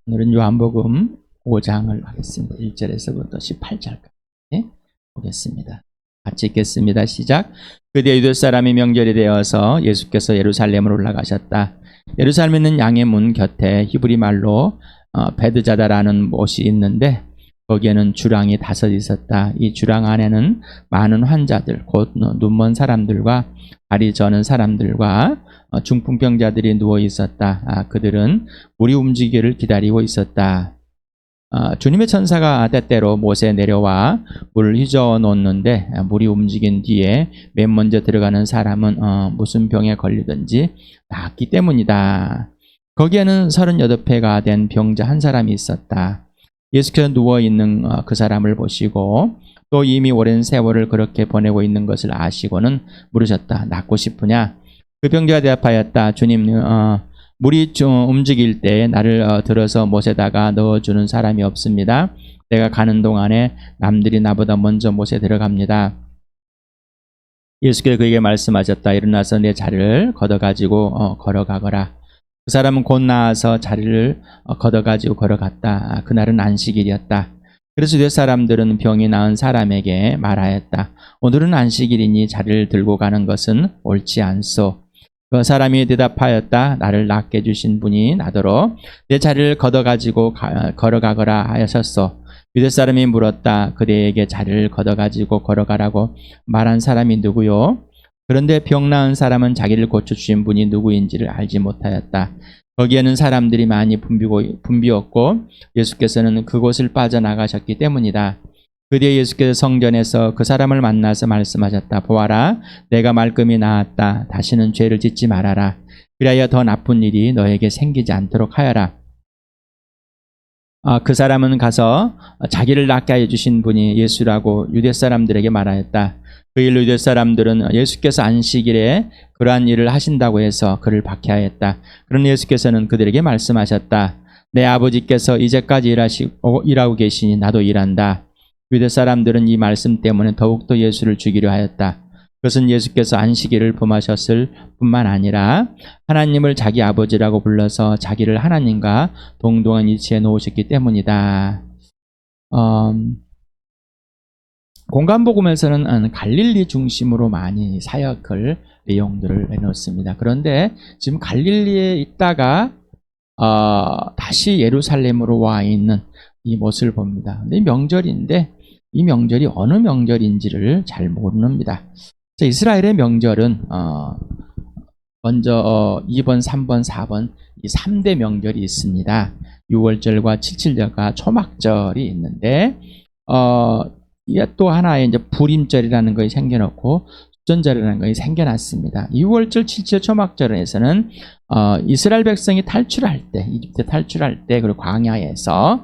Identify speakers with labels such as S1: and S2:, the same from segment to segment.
S1: 오늘은 요한복음 5장을 하겠습니다. 1절에서부터 18절까지 보겠습니다. 같이 읽겠습니다. 시작. 그때 유대 사람이 명절이 되어서 예수께서 예루살렘으로 올라가셨다. 예루살렘에 있는 양의 문 곁에 히브리 말로 베드자다라는 못이 있는데 거기에는 주랑이 5 있었다. 이 주랑 안에는 많은 환자들, 곧 눈먼 사람들과 다리 저는 사람들과 중풍병자들이 누워 있었다. 그들은 물이 움직이기를 기다리고 있었다. 주님의 천사가 때때로 못에 내려와 물을 휘저어 놓는데 물이 움직인 뒤에 맨 먼저 들어가는 사람은 무슨 병에 걸리든지 낫기 때문이다. 거기에는 38회가 된 병자 한 사람이 있었다. 예수께서 누워있는 그 사람을 보시고 또 이미 오랜 세월을 그렇게 보내고 있는 것을 아시고는 물으셨다. 낫고 싶으냐? 그 병자가 대답하였다. 주님, 물이 움직일 때 나를 들어서 못에다가 넣어주는 사람이 없습니다. 내가 가는 동안에 남들이 나보다 먼저 못에 들어갑니다. 예수께서 그에게 말씀하셨다. 일어나서 내 자리를 걷어가지고 걸어가거라. 그 사람은 곧 나아서 자리를 걷어가지고 걸어갔다. 그날은 안식일이었다. 그래서 유대 사람들은 병이 나은 사람에게 말하였다. 오늘은 안식일이니 자리를 들고 가는 것은 옳지 않소. 그 사람이 대답하였다. 나를 낫게 해주신 분이 나더러 내 자리를 걷어가지고 걸어가거라 하셨소. 유대 사람이 물었다. 그대에게 자리를 걷어가지고 걸어가라고 말한 사람이 누구요? 그런데 병 나은 사람은 자기를 고쳐주신 분이 누구인지를 알지 못하였다. 거기에는 사람들이 많이 붐비었고 예수께서는 그곳을 빠져나가셨기 때문이다. 그뒤에 예수께서 성전에서 그 사람을 만나서 말씀하셨다. 보아라, 내가 말끔히 나았다. 다시는 죄를 짓지 말아라. 그리하여 더 나쁜 일이 너에게 생기지 않도록 하여라. 그 사람은 가서 자기를 낫게 해주신 분이 예수라고 유대 사람들에게 말하였다. 그 일로 유대 사람들은 예수께서 안식일에 그러한 일을 하신다고 해서 그를 박해하였다. 그러나 예수께서는 그들에게 말씀하셨다. 내 아버지께서 이제까지 일하고 계시니 나도 일한다. 유대 사람들은 이 말씀 때문에 더욱더 예수를 죽이려 하였다. 그것은 예수께서 안식일을 범하셨을 뿐만 아니라 하나님을 자기 아버지라고 불러서 자기를 하나님과 동등한 위치에 놓으셨기 때문이다. 공간복음에서는 갈릴리 중심으로 많이 사역을 내용들을 해놓습니다. 그런데 지금 갈릴리에 있다가 다시 예루살렘으로 와 있는 이 모습을 봅니다. 근데 명절인데 이 명절이 어느 명절인지를 잘 모릅니다. 이스라엘의 명절은 먼저 2번, 3번, 4번 이 3대 명절이 있습니다. 6월절과 7.7절과 초막절이 있는데 이게 또 하나의 이제 불임절이라는 것이 생겨났고 수전절이라는 것이 생겨났습니다. 6월절, 7.7절 초막절에서는 이스라엘 백성이 탈출할 때, 이집트 탈출할 때, 그리고 광야에서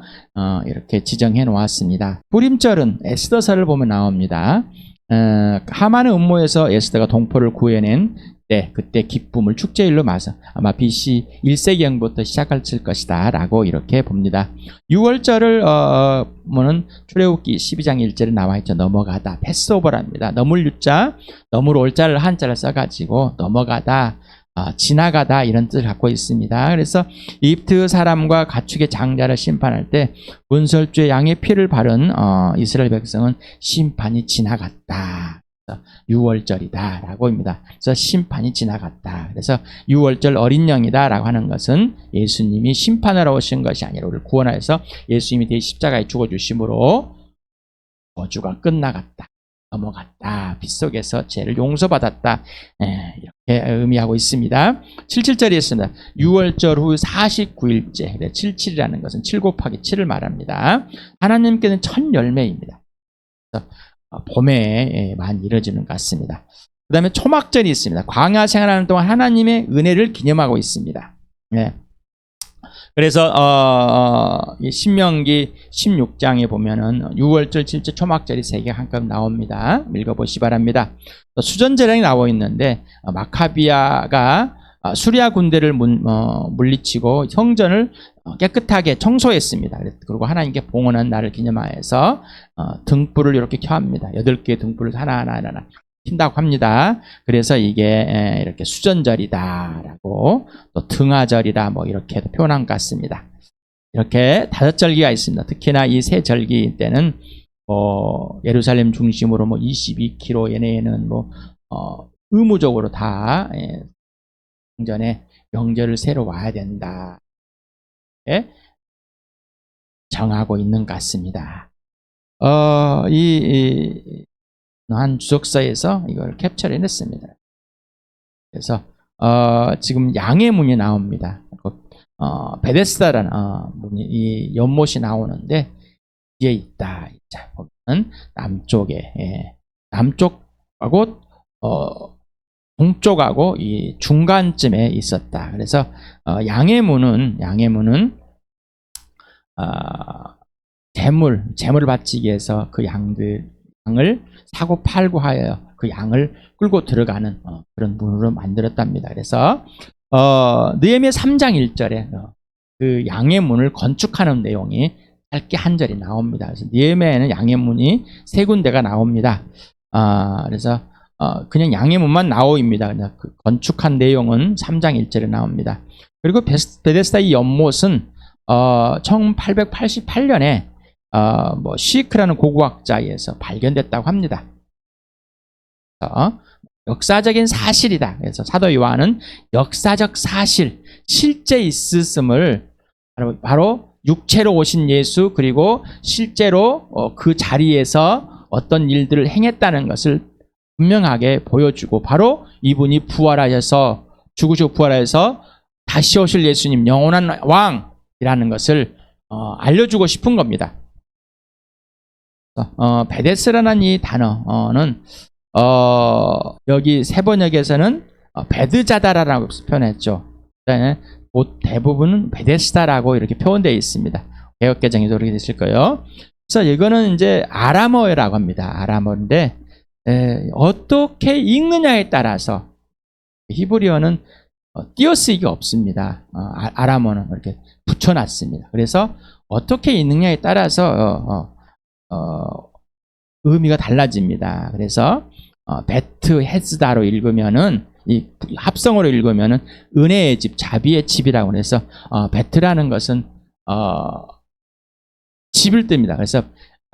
S1: 이렇게 지정해 놓았습니다. 불임절은 에스더서를 보면 나옵니다. 하만의 음모에서 에스더가 동포를 구해낸 때, 그때 기쁨을 축제일로 맞아 아마 BC 1세기경부터 시작할 것이다 라고 이렇게 봅니다. 6월절을 뭐는 출애굽기 12장 1절에 나와 있죠. 넘어가다, 패스오버랍니다. 넘을 유자, 넘을 올자를 한자를 써가지고 넘어가다, 지나가다 이런 뜻을 갖고 있습니다. 그래서 이집트 사람과 가축의 장자를 심판할 때 문설주의 양의 피를 바른 이스라엘 백성은 심판이 지나갔다. 6월절이다 라고 합니다. 그래서 심판이 지나갔다. 그래서 6월절 어린 양이다 라고 하는 것은 예수님이 심판하러 오신 것이 아니라 우리를 구원하여서 예수님이 대신 십자가에 죽어주심으로 저주가 끝나갔다, 넘어갔다, 빗속에서 죄를 용서받았다, 이렇게 의미하고 있습니다. 77절이 있습니다. 6월절 후 49일째. 77이라는 것은 7 곱하기 7을 말합니다. 하나님께는 첫 열매입니다. 봄에 많이 이루어지는 것 같습니다. 그 다음에 초막절이 있습니다. 광야 생활하는 동안 하나님의 은혜를 기념하고 있습니다. 그래서 신명기 16장에 보면은 6월절, 7절, 초막절이 3개 한꺼번에 나옵니다. 읽어보시 바랍니다. 수전제량이 나와 있는데 마카비아가 수리아 군대를 물리치고 성전을 깨끗하게 청소했습니다. 그리고 하나님께 봉헌한 날을 기념하여서 등불을 이렇게 켜합니다. 8개의 등불을 하나하나 킨다고 합니다. 그래서 이게 이렇게 수전절이다라고 또 등하절이다 뭐 이렇게 표현한 것 같습니다. 이렇게 5절기가 있습니다. 특히나 이 세 절기 때는 예루살렘 중심으로 22km 이내에는 의무적으로 다 성전에 명절을 새로 와야 된다. 정하고 있는 것 같습니다. 한 주석서에서 이걸 캡처를 해냈습니다. 그래서 지금 양의 문이 나옵니다. 베데스다라는 문이 이 연못이 나오는데 뒤에 있다. 자, 보면 남쪽에 남쪽하고 동쪽하고 이 중간쯤에 있었다. 그래서 양의 문은 재물을 바치기 위해서 그 양을 사고 팔고 하여 그 양을 끌고 들어가는 그런 문으로 만들었답니다. 그래서 느헤미야 3장 1절에 그 양의 문을 건축하는 내용이 짧게 한 절이 나옵니다. 그래서 느헤미야에는 양의 문이 3군데가 나옵니다. 그래서 그냥 양의 문만 나옵니다. 그 건축한 내용은 3장 1절에 나옵니다. 그리고 베데스다 이 연못은 1888년에 시크라는 고고학자에 의해서 발견됐다고 합니다. 역사적인 사실이다. 그래서 사도 요한은 역사적 사실, 실제 있었음을 바로 육체로 오신 예수 그리고 실제로 그 자리에서 어떤 일들을 행했다는 것을 분명하게 보여주고 바로 이분이 부활하셔서 죽으시고 부활하셔서 다시 오실 예수님 영원한 왕이라는 것을 알려주고 싶은 겁니다. 베데스라는 이 단어는 여기 세번역에서는 베드자다라고 표현했죠. 대부분은 베데스다라고 이렇게 표현되어 있습니다. 개역개정에도 그렇게 됐을 거예요. 그래서 이거는 이제 아람어라고 합니다. 아람어인데 어떻게 읽느냐에 따라서 히브리어는 띄어쓰기가 없습니다. 아람어는 이렇게 붙여놨습니다. 그래서 어떻게 읽느냐에 따라서 의미가 달라집니다. 그래서 베트 헤스다로 읽으면은 이 합성어로 읽으면은 은혜의 집, 자비의 집이라고 해서 베트라는 것은 집을 뜹니다. 그래서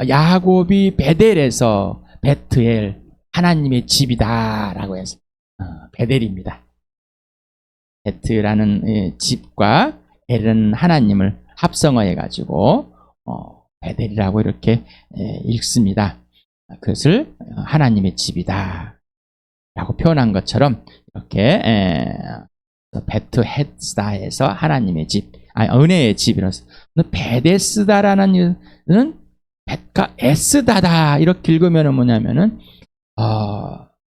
S1: 야곱이 베델에서 베트엘 하나님의 집이다라고 해서 베델입니다. 베트라는 집과 엘은 하나님을 합성어해 가지고 베델이라고 이렇게 읽습니다. 그것을 하나님의 집이다 라고 표현한 것처럼 이렇게 베트헤스다에서 하나님의 집, 은혜의 집이라서 베데스다라는 벳과 에스다다 이렇게 읽으면 뭐냐면은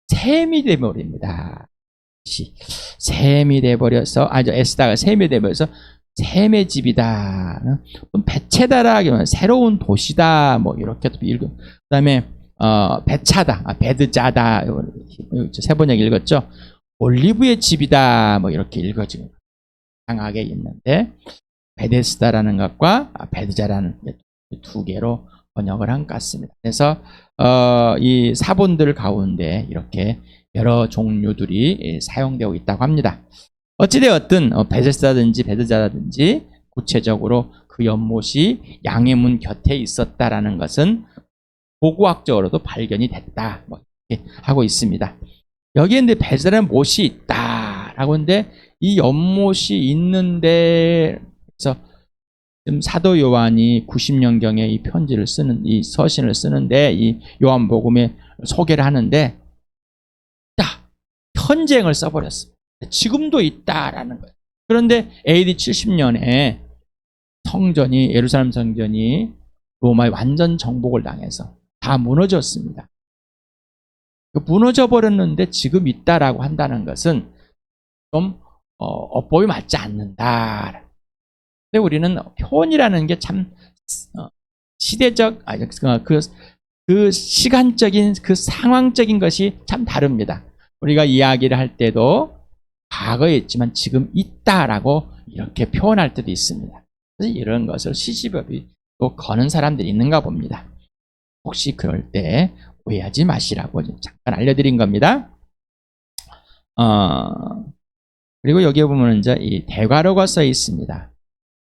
S1: 셈이 돼버립니다. 셈이 돼버려서 에스다가 셈이 돼버려서 셈의 집이다. 베체다라 하면 새로운 도시다. 이렇게 읽고 그다음에 베차다, 베드자다. 세번역 읽었죠. 올리브의 집이다. 이렇게 읽어지고 강하게 있는데 베데스다라는 것과 베드자라는 두 개로 번역을 한 것 같습니다. 그래서 이 사본들 가운데 이렇게 여러 종류들이 사용되고 있다고 합니다. 어찌되었든 베데스다든지 베드자라든지 구체적으로 그 연못이 양의 문 곁에 있었다라는 것은 고고학적으로도 발견이 됐다. 이렇게 하고 있습니다. 여기에 이제 베드라는 못이 있다라고 하는데 이 연못이 있는데 그래서 지금 사도 요한이 90년경에 이 편지를 쓰는 이 서신을 쓰는데 이 요한복음에 소개를 하는데 현쟁을 써버렸습니다. 지금도 있다라는 거예요. 그런데 AD 70년에 성전이 예루살렘 성전이 로마의 완전 정복을 당해서 다 무너졌습니다. 무너져 버렸는데 지금 있다라고 한다는 것은 좀 어법이 맞지 않는다. 근데 우리는 표현이라는 게 참 시대적 그 시간적인 그 상황적인 것이 참 다릅니다. 우리가 이야기를 할 때도 과거에 있지만 지금 있다라고 이렇게 표현할 때도 있습니다. 그래서 이런 것을 시시법이 또 거는 사람들이 있는가 봅니다. 혹시 그럴 때 오해하지 마시라고 잠깐 알려드린 겁니다. 그리고 여기에 보면 이제 이 대괄호가 써 있습니다.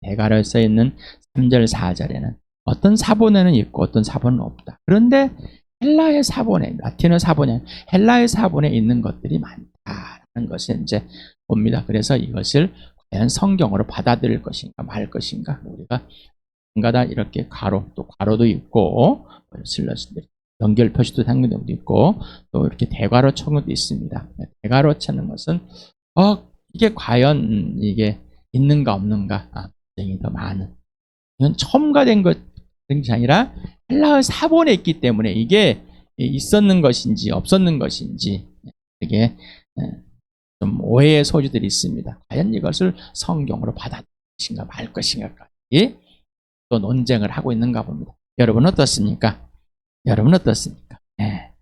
S1: 대가로 써 있는 3절 4절에는 어떤 사본에는 있고 어떤 사본은 없다. 그런데 헬라의 사본에, 라틴어 사본에, 헬라의 사본에 있는 것들이 많다라는 것을 이제 봅니다. 그래서 이것을 과연 성경으로 받아들일 것인가 말 것인가, 우리가 가다 이렇게 가로, 또 괄호도 있고 슬러시 연결 표시도 당근도 있고 또 이렇게 대괄호 쳐도 있습니다. 대괄호 쳐는 것은 이게 과연 이게 있는가 없는가 굉장히 더 많은, 이건 첨가된 것이 아니라 헬라어 사본에 있기 때문에 이게 있었는 것인지 없었는 것인지 되게 좀 오해의 소지들이 있습니다. 과연 이것을 성경으로 받아들일 것인가 말 것인가까지 또 논쟁을 하고 있는가 봅니다. 여러분 어떻습니까? 여러분 어떻습니까? 네.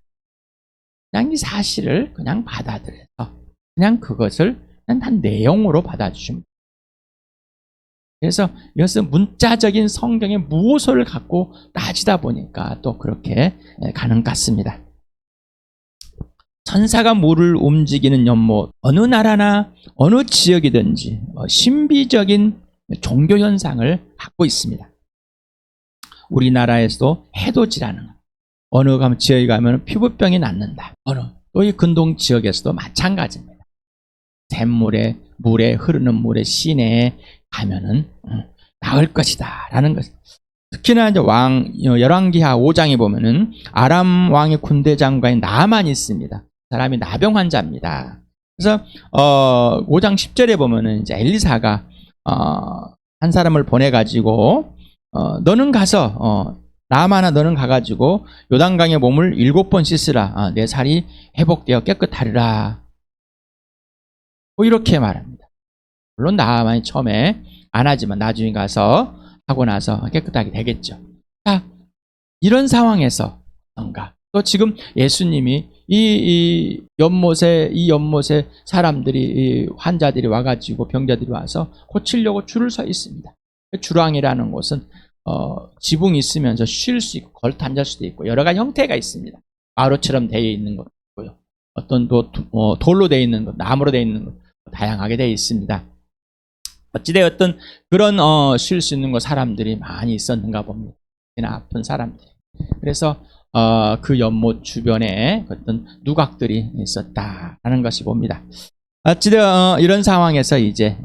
S1: 그냥 이 사실을 그냥 받아들여서 그냥 그것을 그냥 단 내용으로 받아주십니다. 그래서 이것은 문자적인 성경의 무엇을 갖고 따지다 보니까 또 그렇게 가는 것 같습니다. 천사가 물을 움직이는 연못, 어느 나라나 어느 지역이든지 신비적인 종교 현상을 갖고 있습니다. 우리나라에서도 해돋이라는 것, 어느 지역에 가면 피부병이 낫는다. 또 이 근동 지역에서도 마찬가지입니다. 샘물에, 물에, 흐르는 물에, 시내에 가면은 나을 것이다 라는 것. 특히나 이제 열왕기하 5장에 보면은 아람 왕의 군대 장관인 나만이 있습니다. 사람이 나병 환자입니다. 그래서 5장 10절에 보면은 이제 엘리사가 한 사람을 보내가지고 너는 가서 나만아 너는 가가지고 요단강에 몸을 7번 씻으라. 내 살이 회복되어 깨끗하리라. 뭐 이렇게 말합니다. 물론 나만이 처음에 안 하지만 나중에 가서 하고 나서 깨끗하게 되겠죠. 자, 이런 상황에서 뭔가 또 지금 예수님이 이 연못에 사람들이, 이 환자들이 와가지고 병자들이 와서 고치려고 줄을 서 있습니다. 주랑이라는 곳은 지붕이 있으면서 쉴 수 있고 걸터 앉을 수도 있고 여러 가지 형태가 있습니다. 마루처럼 되어 있는 것도 있고요. 어떤 돌로 되어 있는 것, 나무로 되어 있는 것 다양하게 되어 있습니다. 어찌되었든 그런 쉴 수 있는 곳 사람들이 많이 있었는가 봅니다. 아픈 사람들이. 그래서 그 연못 주변에 어떤 누각들이 있었다라는 것이 봅니다. 어찌되어 이런 상황에서 이제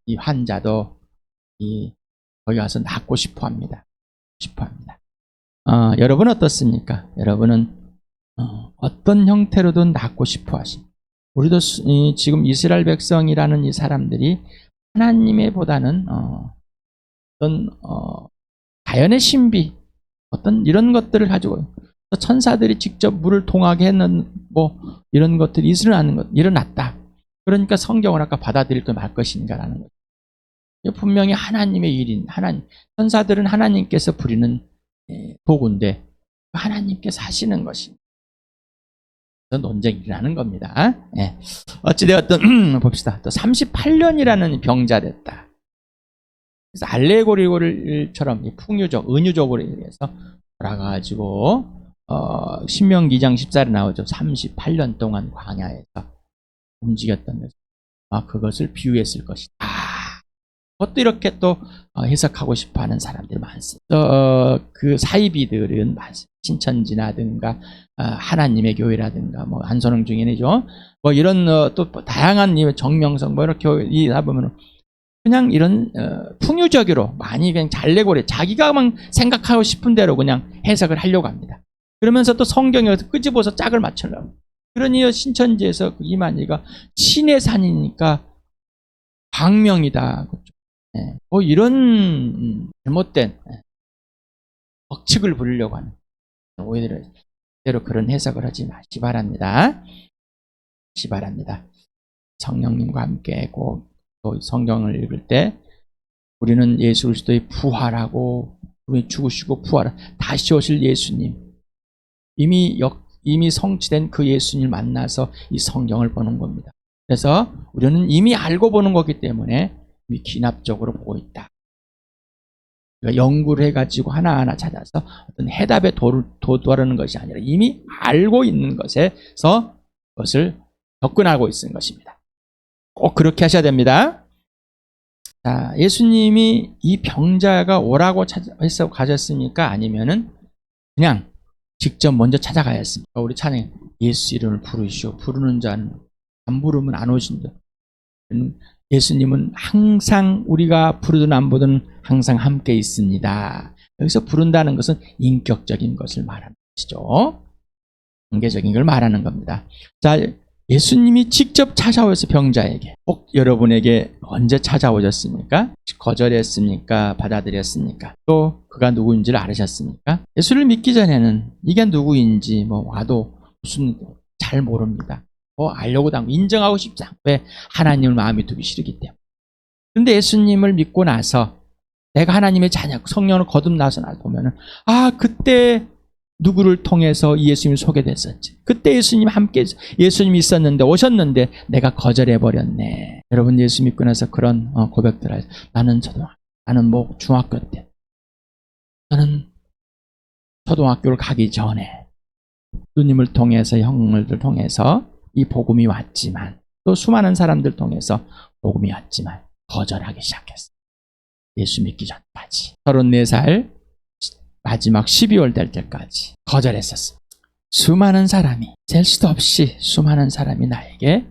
S1: 이 환자도 거기 가서 낫고 싶어합니다. 여러분 어떻습니까? 여러분은 어떤 형태로든 낫고 싶어하십니다. 우리도 지금 이스라엘 백성이라는 이 사람들이 하나님의 보다는 어떤 자연의 신비, 어떤 이런 것들을 가지고 천사들이 직접 물을 통하게 했는 뭐 이런 것들이 일어났다. 그러니까 성경을 아까 받아들일 거 말 것인가라는 거죠. 분명히 하나님의 일인 천사들은 하나님께서 부리는 도구인데 하나님께서 하시는 것입니다. 논쟁이 일어나는 겁니다. 어찌되었든 봅시다. 또 38년이라는 병자 됐다. 그래서 알레고리처럼 풍유적, 은유적으로 해서 돌아가가지고 신명기 2장 14절에 나오죠. 38년 동안 광야에서 움직였던 것을 그것을 비유했을 것이다. 그것도 이렇게 또 해석하고 싶어하는 사람들이 많습니다. 그 사이비들은 많습니다. 신천지라든가 하나님의 교회라든가 뭐 한선홍 중인이죠. 뭐 이런 또 다양한 정명성 뭐 이렇게 보면 그냥 이런 풍유적으로 많이 그냥 잘내고래 자기가만 생각하고 싶은 대로 그냥 해석을 하려고 합니다. 그러면서 또 성경에 끄집어서 짝을 맞추려고. 그러니 신천지에서 그 이만희가 신의 산이니까 광명이다. 뭐 이런 잘못된 억측을 부리려고 하는, 오히려 그런 해석을 하지 마시 바랍니다. 성령님과 함께 꼭 또 성경을 읽을 때 우리는 예수 그리스도의 부활하고 우리 죽으시고 부활 다시 오실 예수님, 이미 성취된 그 예수님을 만나서 이 성경을 보는 겁니다. 그래서 우리는 이미 알고 보는 거기 때문에 기납적으로 보고 있다. 그러니까 연구를 해가지고 하나하나 찾아서 어떤 해답에 도달하는 것이 아니라 이미 알고 있는 것에서 그것을 접근하고 있는 것입니다. 꼭 그렇게 하셔야 됩니다. 자, 예수님이 이 병자가 오라고 해서 가셨습니까? 아니면은 그냥 직접 먼저 찾아가야 했습니까? 우리 찬양 예수 이름을 부르시오. 부르는 자는 안 부르면 안 오신다. 예수님은 항상 우리가 부르든 안 부르든 항상 함께 있습니다. 여기서 부른다는 것은 인격적인 것을 말하는 것이죠. 관계적인 걸 말하는 겁니다. 자, 예수님이 직접 찾아오셔서 병자에게 꼭 여러분에게 언제 찾아오셨습니까? 거절했습니까? 받아들였습니까? 또 그가 누구인지를 알으셨습니까? 예수를 믿기 전에는 이게 누구인지 와도 무슨 잘 모릅니다. 알려고도 하고 인정하고 싶지 않고 왜? 하나님을 마음에 두기 싫기 때문에. 그런데 예수님을 믿고 나서 내가 하나님의 자녀, 성령을 거듭나서 보면은 그때 누구를 통해서 예수님이 소개됐었지. 그때 예수님 함께 예수님이 있었는데 오셨는데 내가 거절해버렸네. 여러분 예수 믿고 나서 그런 고백들 하죠. 나는 중학교 때 저는 초등학교를 가기 전에 주님을 통해서 형들을 통해서 이 복음이 왔지만 또 수많은 사람들 통해서 복음이 왔지만 거절하기 시작했어요. 예수 믿기 전까지 34살 마지막 12월 될 때까지 거절했었어요. 수많은 사람이 셀 수도 없이 수많은 사람이 나에게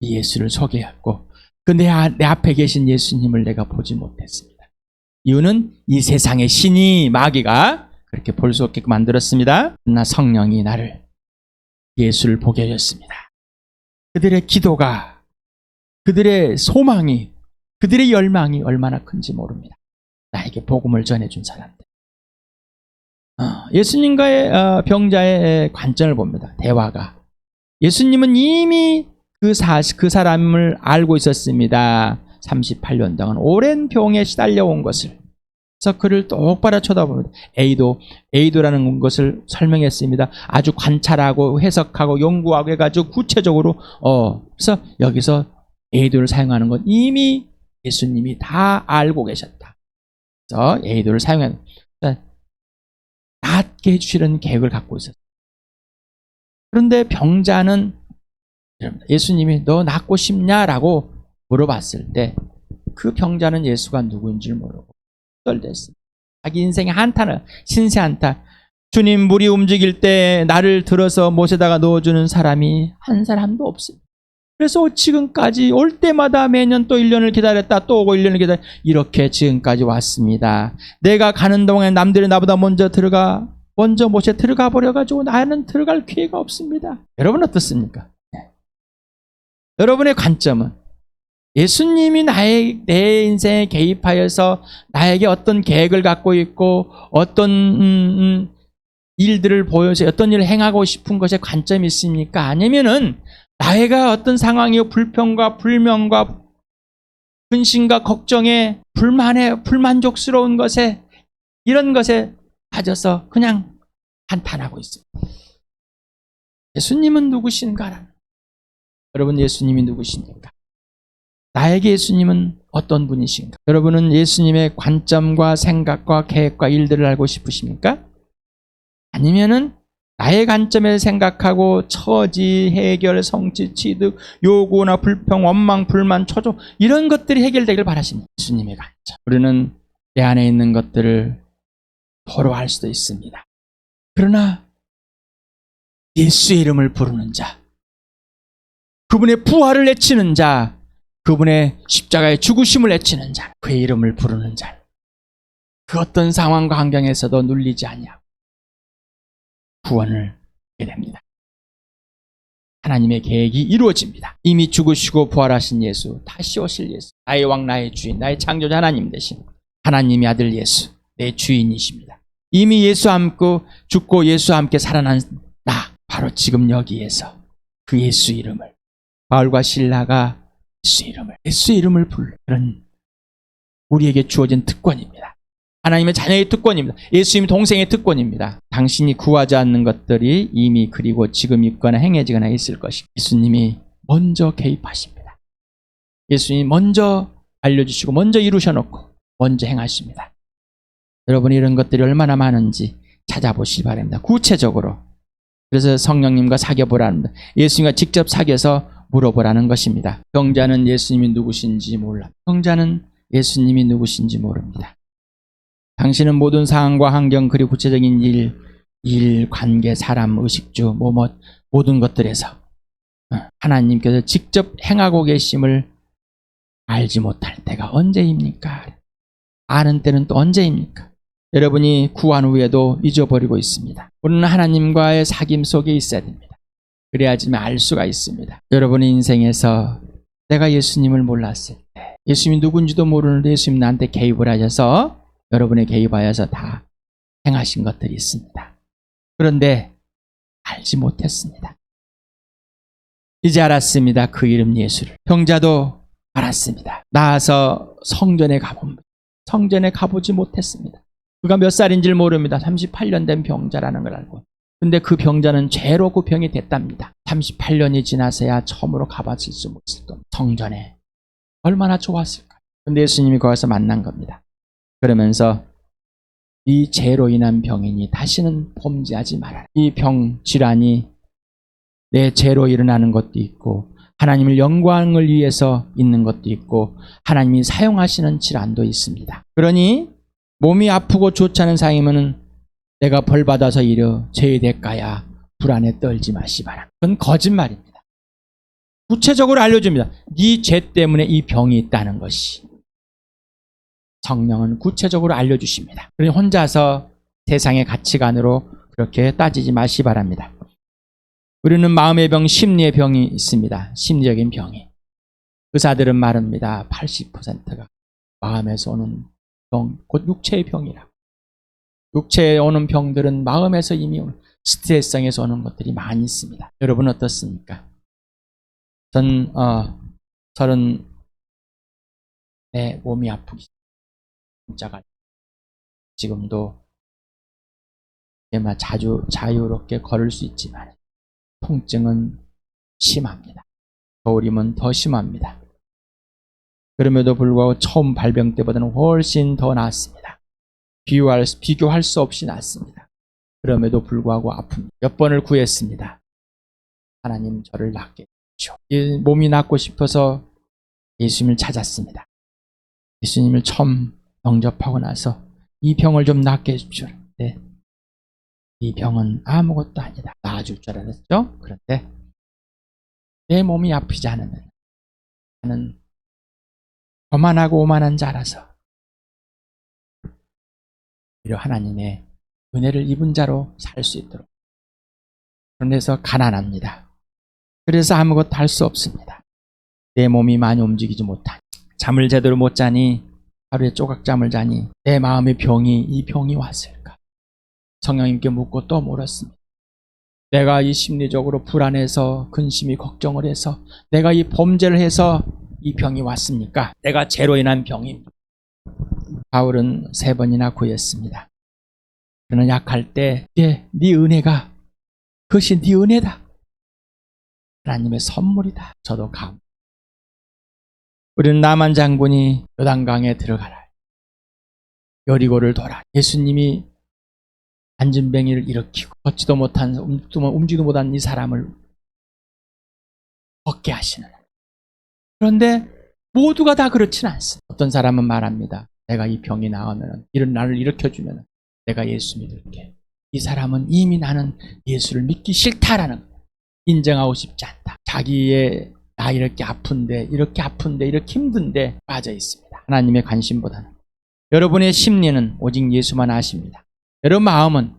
S1: 이 예수를 소개했고 내 앞에 계신 예수님을 내가 보지 못했습니다. 이유는 이 세상의 신이 마귀가 그렇게 볼 수 없게 만들었습니다. 그러나 성령이 나를 예수를 보게 하셨습니다. 그들의 기도가 그들의 소망이 그들의 열망이 얼마나 큰지 모릅니다. 나에게 복음을 전해준 사람들. 예수님과의 병자의 관점을 봅니다. 대화가. 예수님은 이미 그 사람을 알고 있었습니다. 38년 동안 오랜 병에 시달려온 것을. 그래서 그를 똑바로 쳐다봅니다. 에이도라는 것을 설명했습니다. 아주 관찰하고 해석하고 연구하고 해가지고 구체적으로 그래서 여기서 에이도를 사용하는 건 이미 예수님이 다 알고 계셨다. 그래서 에이도를 사용하는 낫게 해주시는 계획을 갖고 있었어요. 그런데 병자는 예수님이 너 낫고 싶냐라고 물어봤을 때 그 병자는 예수가 누구인지 모르고 떨렸어요. 자기 인생의 한탄을 신세 한탄. 주님 물이 움직일 때 나를 들어서 못에다가 넣어주는 사람이 한 사람도 없어요. 그래서 지금까지 올 때마다 매년 또 1년을 기다렸다 또 오고 1년을 기다렸다 이렇게 지금까지 왔습니다. 내가 가는 동안에 남들이 나보다 먼저 못에 들어가 버려가지고 나는 들어갈 기회가 없습니다. 여러분 어떻습니까? 네. 여러분의 관점은 예수님이 내 인생에 개입하여서 나에게 어떤 계획을 갖고 있고 어떤 일들을 보여서 어떤 일을 행하고 싶은 것에 관점이 있습니까? 아니면은 나이가 어떤 상황이요 불평과 불명과 근심과 걱정에 불만족스러운 것에 이런 것에 빠져서 그냥 한탄하고 있습니다. 예수님은 누구신가? 여러분 예수님이 누구십니까? 나에게 예수님은 어떤 분이신가? 여러분은 예수님의 관점과 생각과 계획과 일들을 알고 싶으십니까? 아니면은 나의 관점에서 생각하고 처지, 해결, 성취, 취득, 요구나 불평, 원망, 불만, 초조 이런 것들이 해결되길 바라십니다. 예수님의 관점. 우리는 내 안에 있는 것들을 토로할 수도 있습니다. 그러나 예수의 이름을 부르는 자, 그분의 부활을 외치는 자, 그분의 십자가의 죽으심을 외치는 자, 그의 이름을 부르는 자, 그 어떤 상황과 환경에서도 눌리지 아니하고 구원을 하게 됩니다. 하나님의 계획이 이루어집니다. 이미 죽으시고 부활하신 예수, 다시 오실 예수, 나의 왕, 나의 주인, 나의 창조자 하나님 되신 하나님의 아들 예수, 내 주인이십니다. 이미 예수와 함께 죽고 예수와 함께 살아난 나, 바로 지금 여기에서 그 예수 이름을, 바울과 실라가 예수 이름을 부르는 그런 우리에게 주어진 특권입니다. 하나님의 자녀의 특권입니다. 예수님 동생의 특권입니다. 당신이 구하지 않는 것들이 이미 그리고 지금 있거나 행해지거나 있을 것입니다. 예수님이 먼저 개입하십니다. 예수님이 먼저 알려주시고 먼저 이루셔놓고 먼저 행하십니다. 여러분이 이런 것들이 얼마나 많은지 찾아보시기 바랍니다. 구체적으로. 그래서 성령님과 사귀어보라는 겁니다. 예수님과 직접 사귀어서 물어보라는 것입니다. 병자는 예수님이 누구신지 몰라. 병자는 예수님이 누구신지 모릅니다. 당신은 모든 상황과 환경 그리고 구체적인 일, 관계, 사람, 의식주, 모든 것들에서 하나님께서 직접 행하고 계심을 알지 못할 때가 언제입니까? 아는 때는 또 언제입니까? 여러분이 구한 후에도 잊어버리고 있습니다. 우리는 하나님과의 사귐 속에 있어야 됩니다. 그래야지만 알 수가 있습니다. 여러분의 인생에서 내가 예수님을 몰랐을 때, 예수님이 누군지도 모르는데 예수님 나한테 개입을 하셔서 여러분의 개입하여서 다 행하신 것들이 있습니다. 그런데 알지 못했습니다. 이제 알았습니다. 그 이름 예수를. 병자도 알았습니다. 나와서 성전에 가봅니다. 성전에 가보지 못했습니다. 그가 몇 살인지를 모릅니다. 38년 된 병자라는 걸 알고. 근데 그 병자는 죄로 그 병이 됐답니다. 38년이 지나서야 처음으로 가봤을 수 없을 겁니다. 성전에. 얼마나 좋았을까. 근데 예수님이 거기서 만난 겁니다. 그러면서 이 죄로 인한 병이니 다시는 범죄하지 말아라. 이 병 질환이 내 죄로 일어나는 것도 있고 하나님을 영광을 위해서 있는 것도 있고 하나님이 사용하시는 질환도 있습니다. 그러니 몸이 아프고 좋지 않은 상이면은 내가 벌 받아서 이르 죄의 대가야 불안에 떨지 마시바라. 그건 거짓말입니다. 구체적으로 알려줍니다. 네 죄 때문에 이 병이 있다는 것이. 성령은 구체적으로 알려주십니다. 그러니 혼자서 세상의 가치관으로 그렇게 따지지 마시 바랍니다. 우리는 마음의 병, 심리의 병이 있습니다. 심리적인 병이. 의사들은 말합니다. 80%가 마음에서 오는 병, 곧 육체의 병이라. 육체에 오는 병들은 마음에서 이미 오는 스트레스성에서 오는 것들이 많이 있습니다. 여러분 어떻습니까? 전 30내 몸이 아프기 시작할 지금도 자주 자유롭게 걸을 수 있지만 통증은 심합니다. 겨울이면 더 심합니다. 그럼에도 불구하고 처음 발병 때보다는 훨씬 더 낫습니다. 비교할 수 없이 낫습니다. 그럼에도 불구하고 아픕니다. 몇 번을 구했습니다. 하나님 저를 낫게 해주십시오. 이 몸이 낫고 싶어서 예수님을 찾았습니다. 예수님을 처음 영접하고 나서 이 병을 좀 낫게 해주십시오. 네. 이 병은 아무것도 아니다. 나아질 줄 알았죠? 그런데 내 몸이 아프지 않으면 나는 거만하고 오만한 자라서 오히려 하나님의 은혜를 입은 자로 살 수 있도록. 그래서 가난합니다. 그래서 아무것도 할 수 없습니다. 내 몸이 많이 움직이지 못하니 잠을 제대로 못 자니 하루에 조각잠을 자니 내 마음의 병이 이 병이 왔을까? 성령님께 묻고 또 물었습니다. 내가 이 심리적으로 불안해서 근심이 걱정을 해서 내가 이 범죄를 해서 이 병이 왔습니까? 내가 죄로 인한 병입니다. 바울은 3번이나 구했습니다. 그는 약할 때 네 은혜가 그것이 네 은혜다. 하나님의 선물이다. 저도 감. 우리는 나만 장군이 요단강에 들어가라. 여리고를 돌아. 예수님이 안진뱅이를 일으키고 걷지도 못한 움직이도 못한 이 사람을 걷게 하시는. 그런데 모두가 다 그렇지는 않습니다. 어떤 사람은 말합니다. 내가 이 병이 나오면 이런 나를 일으켜주면 내가 예수 믿을게. 이 사람은 이미 나는 예수를 믿기 싫다라는 거예요. 인정하고 싶지 않다. 자기의 나 이렇게 아픈데 이렇게 힘든데 빠져 있습니다. 하나님의 관심보다는. 여러분의 심리는 오직 예수만 아십니다. 여러분 마음은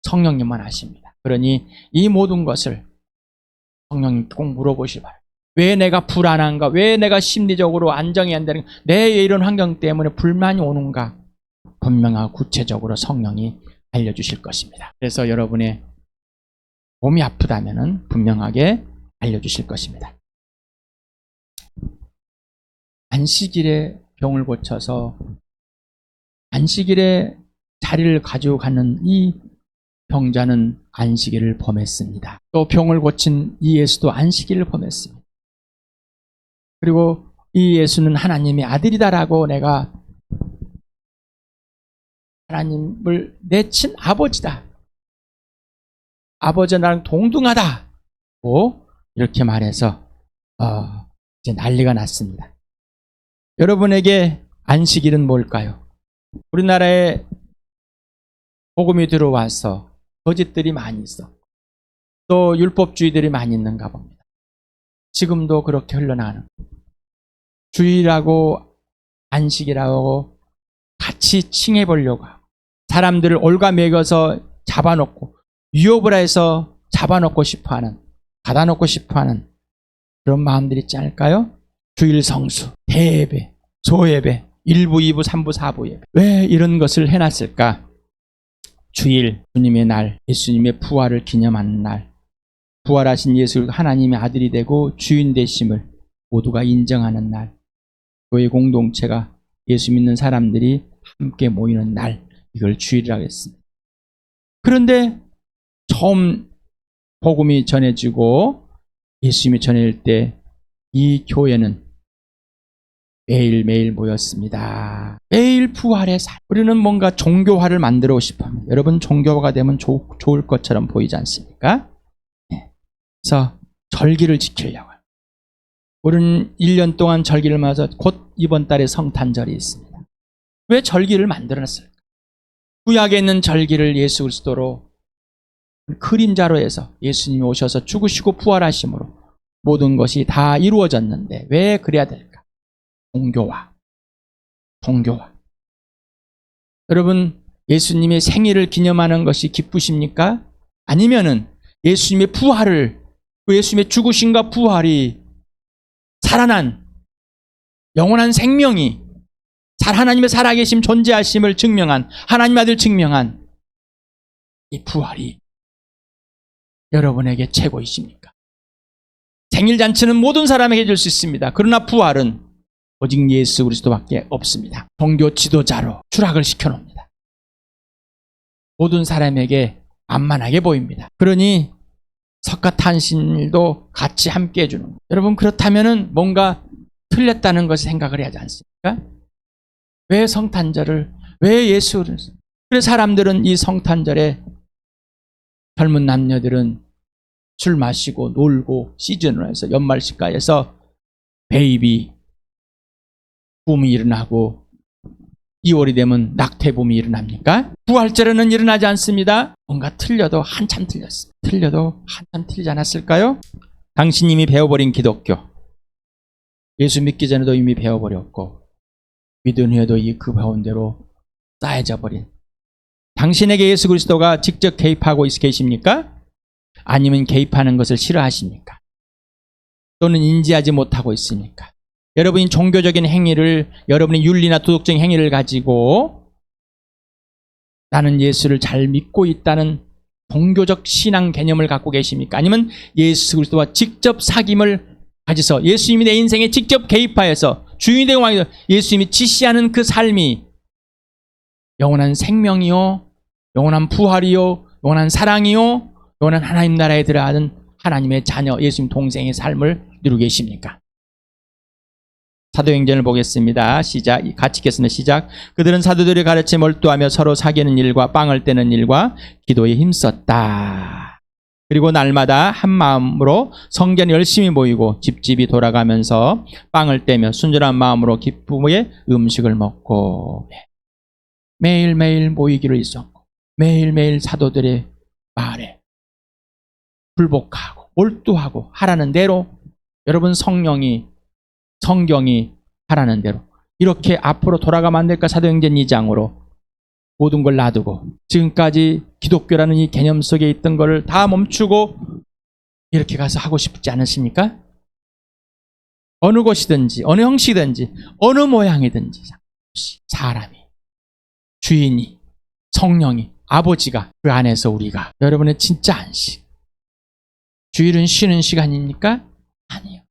S1: 성령님만 아십니다. 그러니 이 모든 것을 성령님 꼭 물어보시기 바랍니다. 왜 내가 불안한가? 왜 내가 심리적으로 안정이 안 되는가? 내 이런 환경 때문에 불만이 오는가? 분명하고 구체적으로 성령이 알려주실 것입니다. 그래서 여러분의 몸이 아프다면 분명하게 알려주실 것입니다. 안식일에 병을 고쳐서 안식일에 자리를 가지고 가는 이 병자는 안식일을 범했습니다. 또 병을 고친 이 예수도 안식일을 범했습니다. 그리고 이 예수는 하나님의 아들이다라고 내가 하나님을 내 친 아버지다. 아버지와 나랑 동등하다고 이렇게 말해서 이제 난리가 났습니다. 여러분에게 안식일은 뭘까요? 우리나라에 복음이 들어와서 거짓들이 많이 있어. 또 율법주의들이 많이 있는가 봅니다. 지금도 그렇게 흘러나가는 거예요. 주일하고 안식이라고 같이 칭해보려고 하고 사람들을 올가매겨서 잡아놓고 유혹을 해서 잡아놓고 싶어하는, 받아놓고 싶어하는 그런 마음들이 있지 않을까요? 주일 성수, 대예배, 소예배, 1부, 2부, 3부, 4부 예배. 왜 이런 것을 해놨을까? 주일, 주님의 날, 예수님의 부활을 기념하는 날, 부활하신 예수 하나님의 아들이 되고 주인 되심을 모두가 인정하는 날, 교회 공동체가 예수 믿는 사람들이 함께 모이는 날, 이걸 주일이라고 했습니다. 그런데 처음 복음이 전해지고 예수님이 전해질 때 이 교회는 매일매일 모였습니다. 매일 부활의 살. 우리는 뭔가 종교화를 만들고 싶어합니다. 여러분 종교화가 되면 좋을 것처럼 보이지 않습니까? 네. 그래서 절기를 지키려고 해요. 우리는 1년 동안 절기를 맞아 곧 이번 달에 성탄절이 있습니다. 왜 절기를 만들어놨을까? 구약에 있는 절기를 예수 그리스도로 그림자로 해서 예수님이 오셔서 죽으시고 부활하심으로 모든 것이 다 이루어졌는데 왜 그래야 될까? 종교화. 여러분 예수님의 생일을 기념하는 것이 기쁘십니까? 아니면은 예수님의 부활을, 예수님의 죽으심과 부활이 살아난 영원한 생명이 하나님의 살아계심 존재하심을 증명한, 하나님 아들 증명한 이 부활이 여러분에게 최고이십니까? 생일잔치는 모든 사람에게 줄 수 있습니다. 그러나 부활은 오직 예수 그리스도밖에 없습니다. 종교 지도자로 추락을 시켜놓습니다. 모든 사람에게 만만하게 보입니다. 그러니 석가탄신일도 같이 함께 해주는 거예요. 여러분 그렇다면 뭔가 틀렸다는 것을 생각을 해야 하지 않습니까? 왜 성탄절을, 왜 예수를? 그래서 사람들은 이 성탄절에 젊은 남녀들은 술 마시고 놀고 시즌을 해서 연말식가에서 베이비 붐이 일어나고 2월이 되면 낙태붐이 일어납니까? 부활절에는 일어나지 않습니다. 뭔가 틀려도 한참 틀렸습니다. 틀려도 한참 틀리지 않았을까요? 당신 이미 배워버린 기독교, 예수 믿기 전에도 이미 배워버렸고 믿은 후에도 그 배운 대로 쌓여져 버린, 당신에게 예수 그리스도가 직접 개입하고 계십니까? 아니면 개입하는 것을 싫어하십니까? 또는 인지하지 못하고 있습니까? 여러분이 종교적인 행위를, 여러분의 윤리나 도덕적인 행위를 가지고 나는 예수를 잘 믿고 있다는 종교적 신앙 개념을 갖고 계십니까? 아니면 예수 그리스도와 직접 사귐을 가져서 예수님이 내 인생에 직접 개입하여서 주인이 되고 왕이 되고 예수님이 지시하는 그 삶이 영원한 생명이요, 영원한 부활이요, 영원한 사랑이요, 영원한 하나님 나라에 들어가는 하나님의 자녀, 예수님 동생의 삶을 누리고 계십니까? 사도행전을 보겠습니다. 시작. 같이 읽겠습니다. 시작. 그들은 사도들의 가르침에 몰두하며 서로 사귀는 일과 빵을 떼는 일과 기도에 힘썼다. 그리고 날마다 한 마음으로 성전에 열심히 모이고 집집이 돌아가면서 빵을 떼며 순전한 마음으로 기쁨의 음식을 먹고, 매일매일 모이기를 있었고 매일매일 사도들의 말에 불복하고 몰두하고 하라는 대로, 여러분 성경이 하라는 대로 이렇게 앞으로 돌아가면 안 될까? 사도행전 2장으로 모든 걸 놔두고 지금까지 기독교라는 이 개념 속에 있던 것을 다 멈추고 이렇게 가서 하고 싶지 않으십니까? 어느 곳이든지 어느 형식이든지 어느 모양이든지 사람이, 주인이, 성령이, 아버지가 그 안에서 우리가, 여러분의 진짜 안식, 주일은 쉬는 시간입니까? 아니요.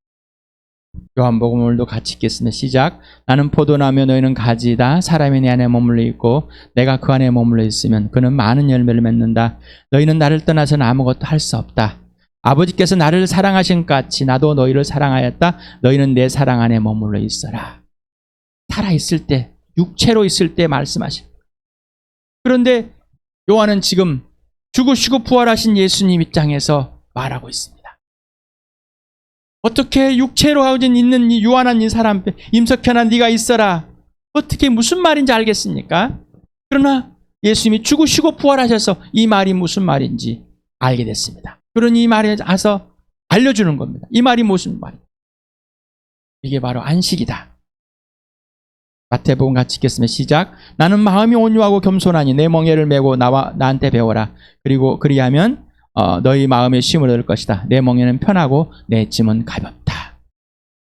S1: 요한복음 오늘도 같이 읽겠습니다. 시작. 나는 포도나무며 너희는 가지이다. 사람이 내 안에 머물러 있고 내가 그 안에 머물러 있으면 그는 많은 열매를 맺는다. 너희는 나를 떠나서는 아무것도 할 수 없다. 아버지께서 나를 사랑하신 것 같이 나도 너희를 사랑하였다. 너희는 내 사랑 안에 머물러 있어라. 살아있을 때, 육체로 있을 때 말씀하신. 그런데 요한은 지금 죽으시고 부활하신 예수님 입장에서 말하고 있습니다. 어떻게 육체로 하여진 있는 이 유한한 이 사람, 임석현아 네가 있어라. 어떻게 무슨 말인지 알겠습니까? 그러나 예수님이 죽으시고 부활하셔서 이 말이 무슨 말인지 알게 됐습니다. 그러니 이 말에 와서 알려주는 겁니다. 이 말이 무슨 말이에요? 이게 바로 안식이다. 마태복음 같이 읽겠습니다. 시작. 나는 마음이 온유하고 겸손하니 내 멍에를 메고 나한테 배워라. 그리고 그리하면 너희 마음에 쉼을 얻을 것이다. 내 멍에는 편하고 내 짐은 가볍다.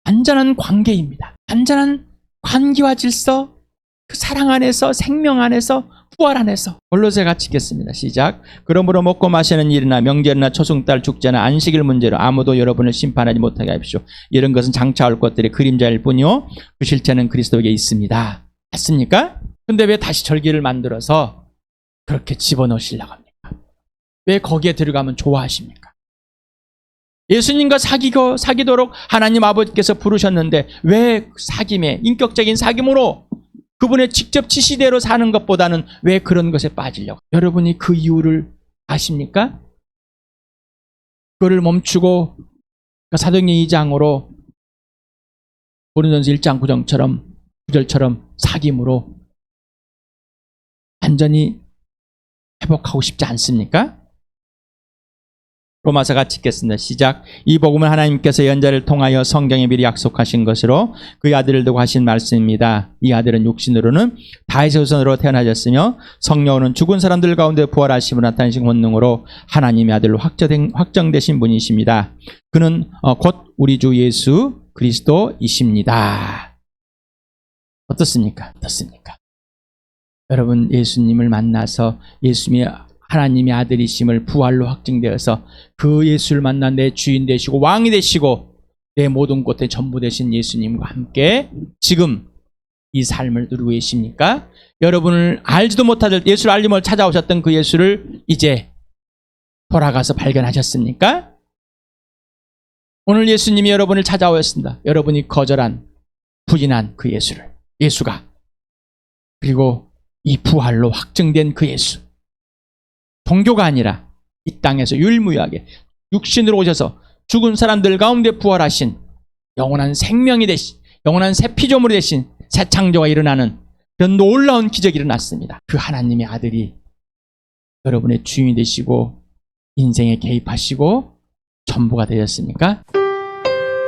S1: 완전한 관계입니다. 완전한 관계와 질서, 그 사랑 안에서, 생명 안에서, 부활 안에서. 골로새 같이 읽겠습니다. 시작. 그러므로 먹고 마시는 일이나 명절이나 초승달 축제나 안식일 문제로 아무도 여러분을 심판하지 못하게 하십시오. 이런 것은 장차 올 것들의 그림자일 뿐이요 그 실체는 그리스도에게 있습니다. 맞습니까? 근데 왜 다시 절기를 만들어서 그렇게 집어넣으시려고 합니까? 왜 거기에 들어가면 좋아하십니까? 예수님과 사귀도록 하나님 아버지께서 부르셨는데 왜 사귐에, 인격적인 사귐으로 그분의 직접 지시대로 사는 것보다는 왜 그런 것에 빠지려고? 여러분이 그 이유를 아십니까? 그거를 멈추고 사도행전 2장으로 고린도전서 1장 9절처럼 사귐으로 완전히 회복하고 싶지 않습니까? 로마서 같이 읽겠습니다. 시작. 이 복음은 하나님께서 연자를 통하여 성경에 미리 약속하신 것으로 그의 아들을 두고 하신 말씀입니다. 이 아들은 육신으로는 다윗의 후손으로 태어나셨으며 성령으로는 죽은 사람들 가운데 부활하심을 나타내신 권능으로 하나님의 아들로 확정되신 분이십니다. 그는 곧 우리 주 예수 그리스도이십니다. 어떻습니까? 여러분 예수님을 만나서 예수님의 하나님의 아들이심을 부활로 확증되어서 그 예수를 만나 내 주인 되시고 왕이 되시고 내 모든 곳에 전부 되신 예수님과 함께 지금 이 삶을 누리고 계십니까? 여러분을 알지도 못하던 예수를 알림을 찾아오셨던 그 예수를 이제 돌아가서 발견하셨습니까? 오늘 예수님이 여러분을 찾아오셨습니다. 여러분이 거절한 부인한 그 예수가 그리고 이 부활로 확증된 그 예수, 종교가 아니라 이 땅에서 유일무이하게 육신으로 오셔서 죽은 사람들 가운데 부활하신 영원한 생명이 되신, 영원한 새 피조물이 되신 새 창조가 일어나는 그런 놀라운 기적이 일어났습니다. 그 하나님의 아들이 여러분의 주인이 되시고 인생에 개입하시고 전부가 되셨습니까?